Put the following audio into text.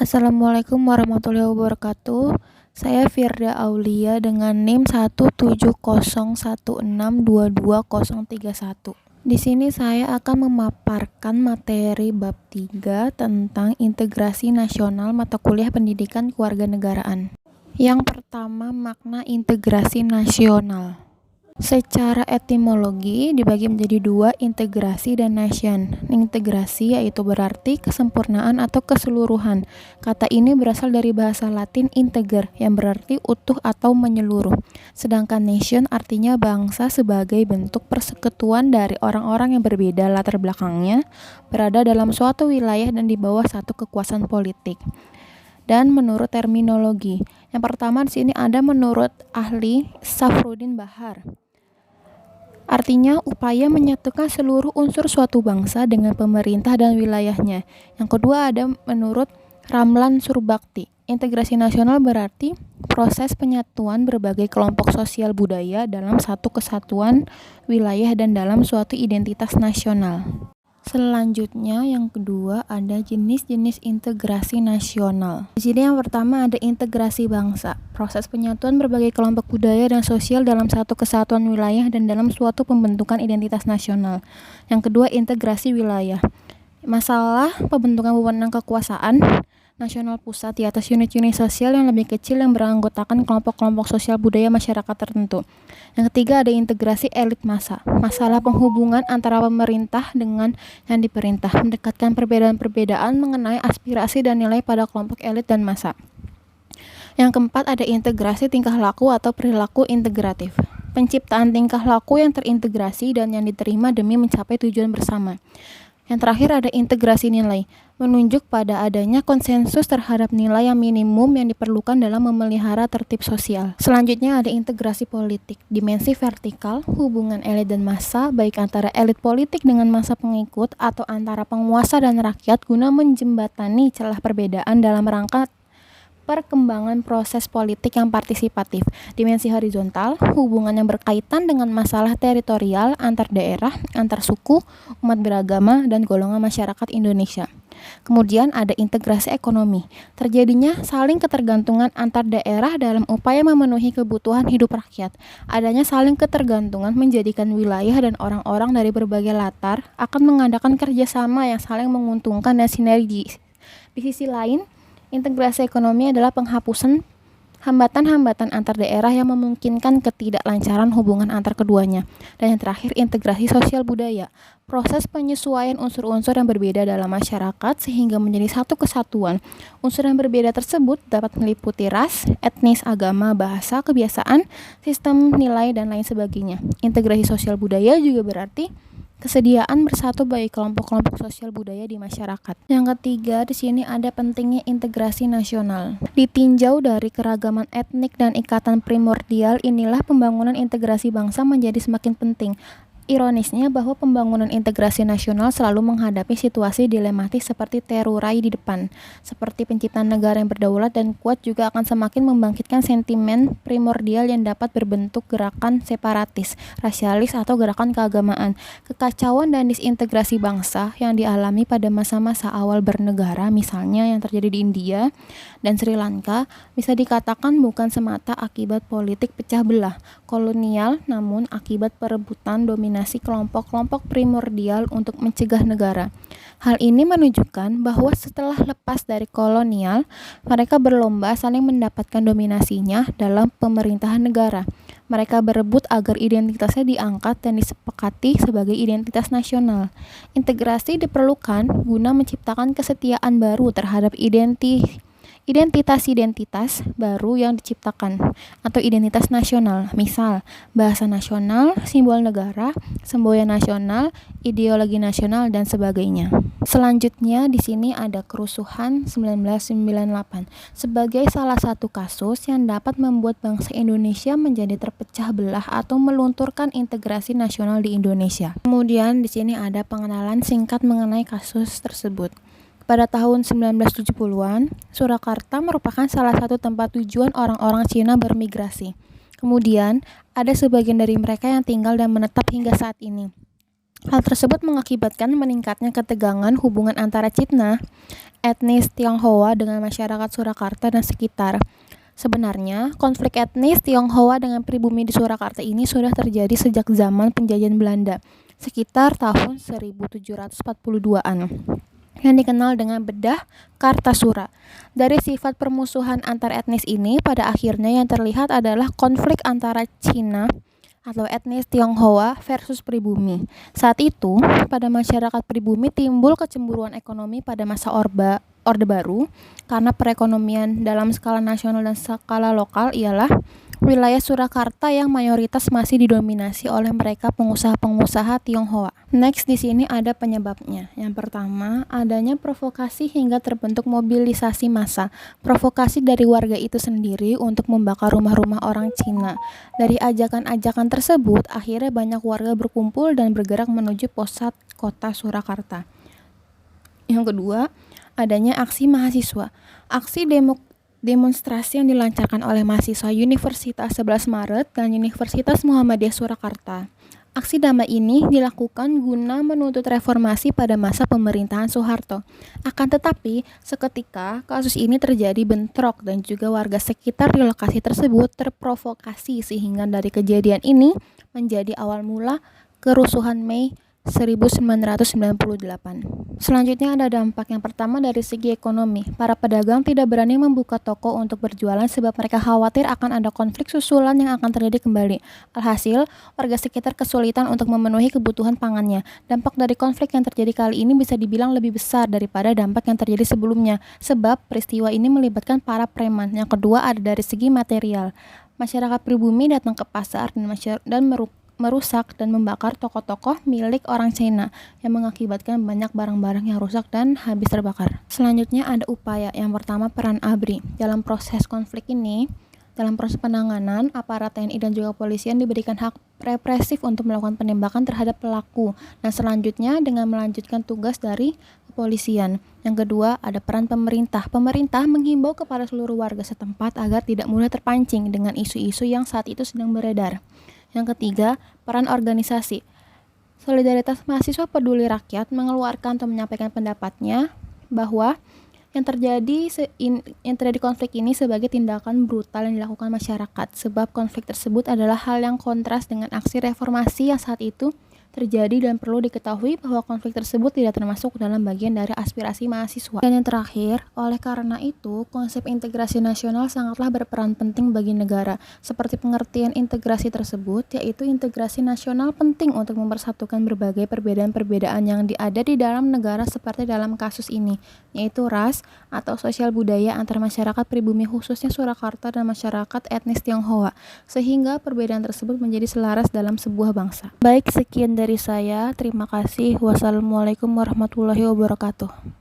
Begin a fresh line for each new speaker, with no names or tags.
Assalamualaikum warahmatullahi wabarakatuh. Saya Firda Aulia dengan NIM 17016220031. Di sini saya akan memaparkan materi bab 3 tentang integrasi nasional mata kuliah pendidikan kewarganegaraan. Yang pertama, makna integrasi nasional. Secara etimologi dibagi menjadi dua, integrasi dan nation. Integrasi yaitu berarti kesempurnaan atau keseluruhan. Kata ini berasal dari bahasa Latin integer yang berarti utuh atau menyeluruh. Sedangkan nation artinya bangsa sebagai bentuk persekutuan dari orang-orang yang berbeda latar belakangnya, berada dalam suatu wilayah dan di bawah satu kekuasaan politik. Dan menurut terminologi, yang pertama di sini ada menurut ahli Safruddin Bahar. Artinya upaya menyatukan seluruh unsur suatu bangsa dengan pemerintah dan wilayahnya. Yang kedua ada menurut Ramlan Surbakti. Integrasi nasional berarti proses penyatuan berbagai kelompok sosial budaya dalam satu kesatuan wilayah dan dalam suatu identitas nasional. Selanjutnya yang kedua ada jenis-jenis integrasi nasional. Di sini yang pertama ada integrasi bangsa, proses penyatuan berbagai kelompok budaya dan sosial dalam satu kesatuan wilayah dan dalam suatu pembentukan identitas nasional. Yang kedua integrasi wilayah, masalah pembentukan wewenang kekuasaan nasional pusat di atas unit-unit sosial yang lebih kecil yang beranggotakan kelompok-kelompok sosial budaya masyarakat tertentu. Yang ketiga ada integrasi elit massa, masalah penghubungan antara pemerintah dengan yang diperintah, mendekatkan perbedaan-perbedaan mengenai aspirasi dan nilai pada kelompok elit dan massa. Yang keempat ada integrasi tingkah laku atau perilaku integratif, penciptaan tingkah laku yang terintegrasi dan yang diterima demi mencapai tujuan bersama. Yang terakhir ada integrasi nilai, menunjuk pada adanya konsensus terhadap nilai yang minimum yang diperlukan dalam memelihara tertib sosial. Selanjutnya ada integrasi politik, dimensi vertikal, hubungan elit dan massa, baik antara elit politik dengan massa pengikut atau antara penguasa dan rakyat guna menjembatani celah perbedaan dalam rangka perkembangan proses politik yang partisipatif. Dimensi horizontal, hubungan yang berkaitan dengan masalah teritorial antar daerah, antar suku, umat beragama, dan golongan masyarakat Indonesia. Kemudian ada integrasi ekonomi, terjadinya saling ketergantungan antar daerah dalam upaya memenuhi kebutuhan hidup rakyat. Adanya saling ketergantungan menjadikan wilayah dan orang-orang dari berbagai latar akan mengadakan kerjasama yang saling menguntungkan dan sinergis. Di sisi lain, integrasi ekonomi adalah penghapusan hambatan-hambatan antar daerah yang memungkinkan ketidaklancaran hubungan antar keduanya. Dan yang terakhir, integrasi sosial budaya, proses penyesuaian unsur-unsur yang berbeda dalam masyarakat sehingga menjadi satu kesatuan. Unsur yang berbeda tersebut dapat meliputi ras, etnis, agama, bahasa, kebiasaan, sistem nilai, dan lain sebagainya. Integrasi sosial budaya juga berarti kesediaan bersatu bagi kelompok-kelompok sosial budaya di masyarakat. Yang ketiga, di sini ada pentingnya integrasi nasional. Ditinjau dari keragaman etnik dan ikatan primordial, inilah pembangunan integrasi bangsa menjadi semakin penting. Ironisnya bahwa pembangunan integrasi nasional selalu menghadapi situasi dilematis seperti terurai di depan. Seperti penciptaan negara yang berdaulat dan kuat juga akan semakin membangkitkan sentimen primordial yang dapat berbentuk gerakan separatis, rasialis, atau gerakan keagamaan. Kekacauan dan disintegrasi bangsa yang dialami pada masa-masa awal bernegara, misalnya yang terjadi di India dan Sri Lanka, bisa dikatakan bukan semata akibat politik pecah belah kolonial, namun akibat perebutan dominasi kelompok-kelompok primordial untuk mencegah negara. Hal ini menunjukkan bahwa setelah lepas dari kolonial, mereka berlomba saling mendapatkan dominasinya dalam pemerintahan negara. Mereka berebut agar identitasnya diangkat dan disepakati sebagai identitas nasional. Integrasi diperlukan guna menciptakan kesetiaan baru terhadap identitas baru yang diciptakan atau identitas nasional, misal bahasa nasional, simbol negara, semboyan nasional, ideologi nasional, dan sebagainya. Selanjutnya di sini ada kerusuhan 1998 sebagai salah satu kasus yang dapat membuat bangsa Indonesia menjadi terpecah belah atau melunturkan integrasi nasional di Indonesia. Kemudian di sini ada pengenalan singkat mengenai kasus tersebut. Pada tahun 1970-an, Surakarta merupakan salah satu tempat tujuan orang-orang Cina bermigrasi. Kemudian, ada sebagian dari mereka yang tinggal dan menetap hingga saat ini. Hal tersebut mengakibatkan meningkatnya ketegangan hubungan antara Cina, etnis Tionghoa dengan masyarakat Surakarta dan sekitar. Sebenarnya, konflik etnis Tionghoa dengan pribumi di Surakarta ini sudah terjadi sejak zaman penjajahan Belanda, sekitar tahun 1742-an, yang dikenal dengan bedah Kartasura. Dari sifat permusuhan antar etnis ini, pada akhirnya yang terlihat adalah konflik antara Cina atau etnis Tionghoa versus pribumi. Saat itu, pada masyarakat pribumi timbul kecemburuan ekonomi pada masa Orde Baru karena perekonomian dalam skala nasional dan skala lokal ialah wilayah Surakarta yang mayoritas masih didominasi oleh mereka pengusaha-pengusaha Tionghoa. Next, di sini ada penyebabnya. Yang pertama, adanya provokasi hingga terbentuk mobilisasi massa. Provokasi dari warga itu sendiri untuk membakar rumah-rumah orang Cina. Dari ajakan-ajakan tersebut, akhirnya banyak warga berkumpul dan bergerak menuju pusat kota Surakarta. Yang kedua, adanya aksi mahasiswa. Aksi demonstrasi yang dilancarkan oleh mahasiswa Universitas 11 Maret dan Universitas Muhammadiyah Surakarta. Aksi damai ini dilakukan guna menuntut reformasi pada masa pemerintahan Soeharto. Akan tetapi, seketika kasus ini terjadi bentrok dan juga warga sekitar di lokasi tersebut terprovokasi sehingga dari kejadian ini menjadi awal mula kerusuhan Mei 1998. Selanjutnya ada dampak yang pertama dari segi ekonomi. Para pedagang tidak berani membuka toko untuk berjualan sebab mereka khawatir akan ada konflik susulan yang akan terjadi kembali. Alhasil, warga sekitar kesulitan untuk memenuhi kebutuhan pangannya. Dampak dari konflik yang terjadi kali ini bisa dibilang lebih besar daripada dampak yang terjadi sebelumnya, sebab peristiwa ini melibatkan para preman. Yang kedua ada dari segi material. Masyarakat pribumi datang ke pasar dan merusak dan membakar toko-toko milik orang Cina yang mengakibatkan banyak barang-barang yang rusak dan habis terbakar. Selanjutnya ada upaya. Yang pertama, peran ABRI. Dalam proses konflik ini, dalam proses penanganan, aparat TNI dan juga kepolisian diberikan hak represif untuk melakukan penembakan terhadap pelaku. Dan selanjutnya dengan melanjutkan tugas dari kepolisian. Yang kedua, ada peran pemerintah. Pemerintah menghimbau kepada seluruh warga setempat agar tidak mudah terpancing dengan isu-isu yang saat itu sedang beredar. Yang ketiga, peran organisasi. Solidaritas Mahasiswa Peduli Rakyat mengeluarkan atau menyampaikan pendapatnya bahwa yang terjadi konflik ini sebagai tindakan brutal yang dilakukan masyarakat, sebab konflik tersebut adalah hal yang kontras dengan aksi reformasi yang saat itu terjadi dan perlu diketahui bahwa konflik tersebut tidak termasuk dalam bagian dari aspirasi mahasiswa. Dan yang terakhir, oleh karena itu, konsep integrasi nasional sangatlah berperan penting bagi negara. Seperti pengertian integrasi tersebut, yaitu integrasi nasional penting untuk mempersatukan berbagai perbedaan-perbedaan yang ada di dalam negara seperti dalam kasus ini, yaitu ras atau sosial budaya antar masyarakat pribumi khususnya Surakarta dan masyarakat etnis Tionghoa, sehingga perbedaan tersebut menjadi selaras dalam sebuah bangsa. Baik, sekian dari saya. Terima kasih. Wassalamualaikum warahmatullahi wabarakatuh.